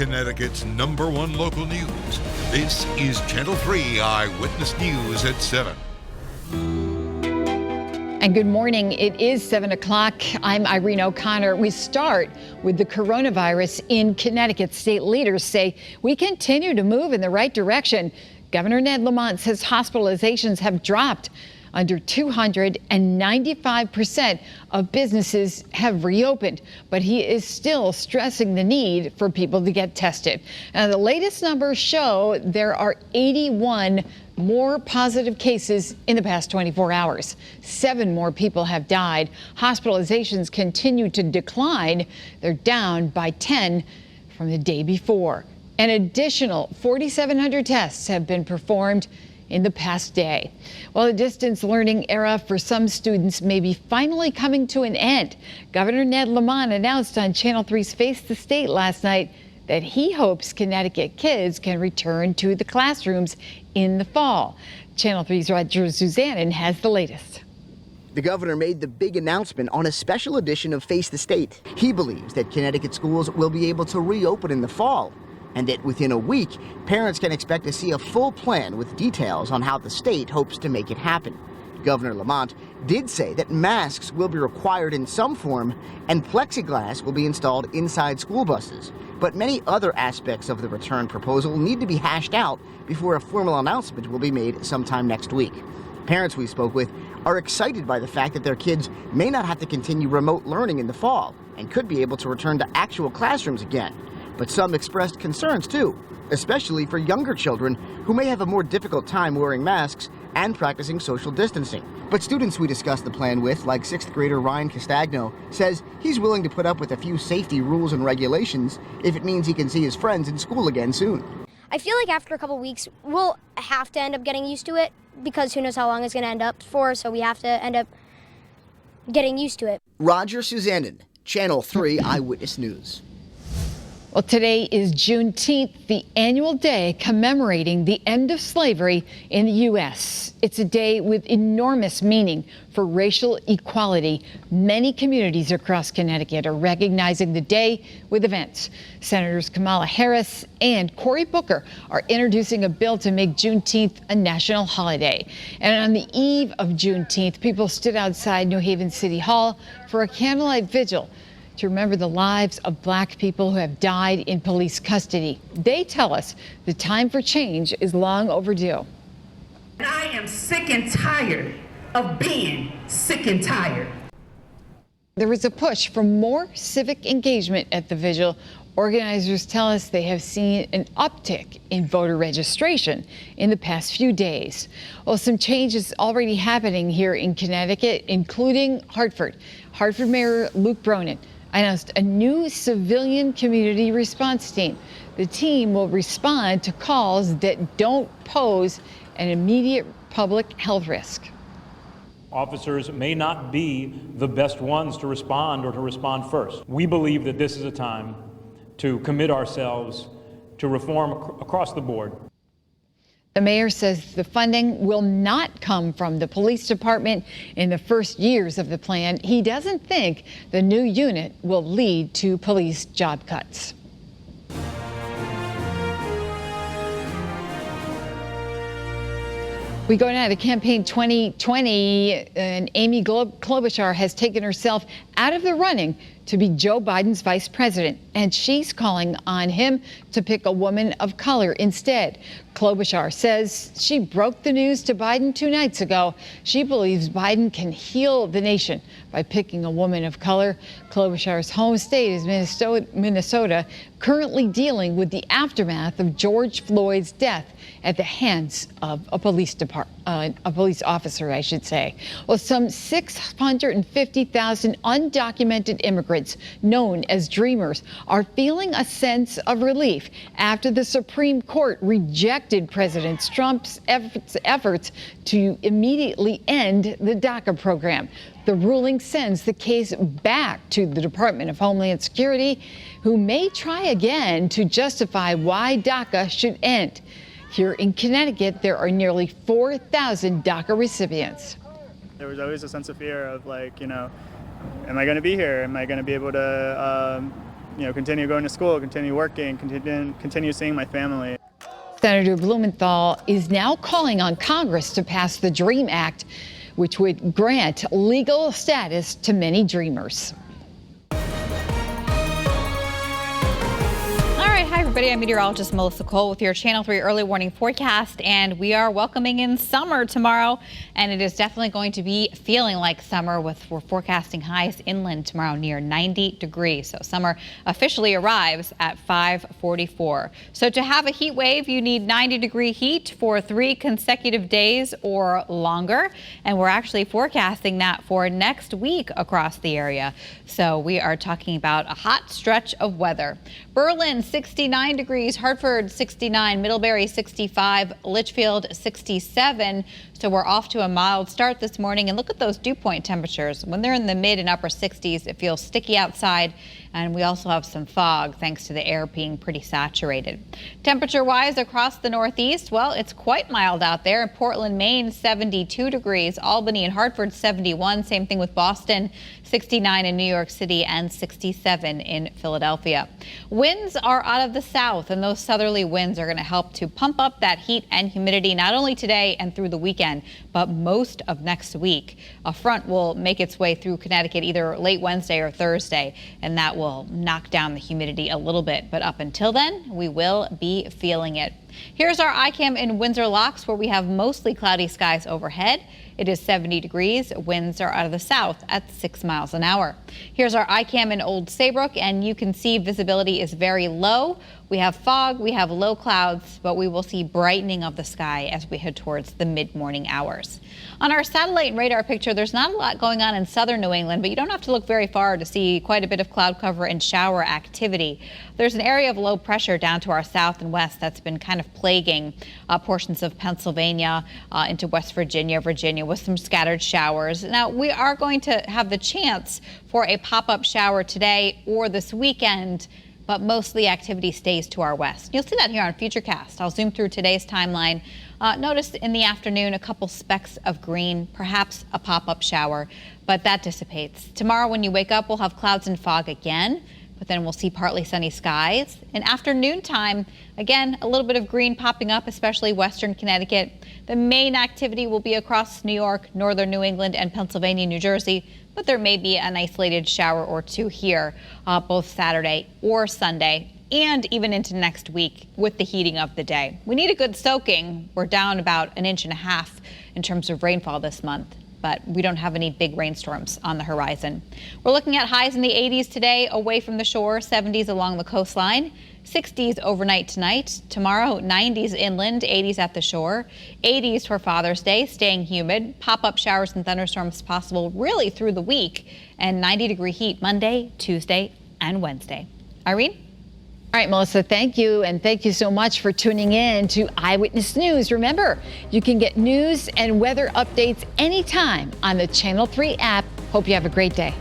Connecticut's #1 local news. This is Channel 3 Eyewitness News at 7. And good morning. It is 7 o'clock. I'm Irene O'Connor. We start with the coronavirus in Connecticut. State leaders say we continue to move in the right direction. Governor Ned Lamont says hospitalizations have dropped under 200 and 95% of businesses have reopened. But he is still stressing the need for people to get tested. Now, the latest numbers show there are 81 more positive cases in the past 24 hours. 7 more people have died. Hospitalizations continue to decline. They're down by 10 from the day before. An additional 4,700 tests have been performed in the past day. Well, the distance learning era for some students may be finally coming to an end. Governor Ned Lamont announced on Channel 3's Face the State last night that he hopes Connecticut kids can return to the classrooms in the fall. Channel 3's Roger Suzanin has the latest. The governor made the big announcement on a special edition of Face the State. He believes that Connecticut schools will be able to reopen in the fall, and that within a week, parents can expect to see a full plan with details on how the state hopes to make it happen. Governor Lamont did say that masks will be required in some form and plexiglass will be installed inside school buses. But many other aspects of the return proposal need to be hashed out before a formal announcement will be made sometime next week. Parents we spoke with are excited by the fact that their kids may not have to continue remote learning in the fall and could be able to return to actual classrooms again. But some expressed concerns, too, especially for younger children who may have a more difficult time wearing masks and practicing social distancing. But students we discussed the plan with, like 6th grader Ryan Castagno, says he's willing to put up with a few safety rules and regulations if it means he can see his friends in school again soon. I feel like after a couple weeks, we'll have to end up getting used to it because who knows how long it's going to end up for, so we have to end up getting used to it. Roger Suzanin, Channel 3 Eyewitness News. Well, today is Juneteenth, the annual day commemorating the end of slavery in the U.S. It's a day with enormous meaning for racial equality. Many communities across Connecticut are recognizing the day with events. Senators Kamala Harris and Cory Booker are introducing a bill to make Juneteenth a national holiday. And on the eve of Juneteenth, people stood outside New Haven City Hall for a candlelight vigil to remember the lives of Black people who have died in police custody. They tell us the time for change is long overdue. I am sick and tired of being sick and tired. There was a push for more civic engagement at the vigil. Organizers tell us they have seen an uptick in voter registration in the past few days. Well, some changes already happening here in Connecticut, including Hartford. Hartford Mayor Luke Bronin announced a new civilian community response team. The team will respond to calls that don't pose an immediate public health risk. Officers may not be the best ones to respond or to respond first. We believe that this is a time to commit ourselves to reform across the board. The mayor says the funding will not come from the police department in the first years of the plan. He doesn't think the new unit will lead to police job cuts. We go now to Campaign 2020, and Amy Klobuchar has taken herself out of the running to be Joe Biden's vice president, and she's calling on him to pick a woman of color instead. Klobuchar says she broke the news to Biden 2 nights ago. She believes Biden can heal the nation by picking a woman of color. Klobuchar's home state is Minnesota, currently dealing with the aftermath of George Floyd's death at the hands of a police officer, I should say. Well, some 650,000 undocumented immigrants, known as Dreamers, are feeling a sense of relief after the Supreme Court rejected President Trump's efforts to immediately end the DACA program. The ruling sends the case back to the Department of Homeland Security, who may try again to justify why DACA should end. Here in Connecticut, there are nearly 4,000 DACA recipients. There was always a sense of fear of, like, you know, am I going to be here? Am I going to be able to continue going to school, continue working, continue seeing my family. Senator Blumenthal is now calling on Congress to pass the DREAM Act, which would grant legal status to many dreamers. Hi, everybody. I'm meteorologist Melissa Cole with your Channel 3 early warning forecast, and we are welcoming in summer tomorrow, and it is definitely going to be feeling like summer. We're forecasting highs inland tomorrow near 90 degrees. So summer officially arrives at 5:44. So to have a heat wave, you need 90-degree heat for 3 consecutive days or longer, and we're actually forecasting that for next week across the area. So we are talking about a hot stretch of weather. Berlin, 69 degrees, Hartford 69, Middlebury 65, Litchfield 67. So we're off to a mild start this morning, and look at those dew point temperatures. When they're in the mid and upper 60s, it feels sticky outside, and we also have some fog thanks to the air being pretty saturated. Temperature-wise across the Northeast, well, it's quite mild out there. In Portland, Maine, 72 degrees, Albany and Hartford 71, same thing with Boston, 69 in New York City and 67 in Philadelphia. Winds are out of the south, and those southerly winds are going to help to pump up that heat and humidity not only today and through the weekend, but most of next week. A front will make its way through Connecticut either late Wednesday or Thursday, and that will knock down the humidity a little bit. But up until then, we will be feeling it. Here's our iCam in Windsor Locks, where we have mostly cloudy skies overhead. It is 70 degrees. Winds are out of the south at 6 miles an hour. Here's our iCam in Old Saybrook, and you can see visibility is very low. We have fog, we have low clouds, but we will see brightening of the sky as we head towards the mid-morning hours. On our satellite and radar picture, there's not a lot going on in southern New England, but you don't have to look very far to see quite a bit of cloud cover and shower activity. There's an area of low pressure down to our south and west that's been kind of plaguing portions of Pennsylvania into West Virginia, with some scattered showers. Now, we are going to have the chance for a pop-up shower today or this weekend, but mostly activity stays to our west. You'll see that here on Futurecast. I'll zoom through today's timeline. Notice in the afternoon a couple specks of green, perhaps a pop-up shower, but that dissipates. Tomorrow when you wake up, we'll have clouds and fog again, but then we'll see partly sunny skies. In afternoon time, again, a little bit of green popping up, especially western Connecticut. The main activity will be across New York, northern New England, and Pennsylvania, New Jersey, but there may be an isolated shower or two here, both Saturday or Sunday, and even into next week with the heating of the day. We need a good soaking. We're down about 1.5 inches in terms of rainfall this month, but we don't have any big rainstorms on the horizon. We're looking at highs in the 80s today away from the shore, 70s along the coastline, 60s overnight tonight. Tomorrow, 90s inland, 80s at the shore, 80s for Father's Day, staying humid, pop-up showers and thunderstorms possible really through the week, and 90-degree heat Monday, Tuesday, and Wednesday. Irene? All right, Melissa, thank you. And thank you so much for tuning in to Eyewitness News. Remember, you can get news and weather updates anytime on the Channel 3 app. Hope you have a great day.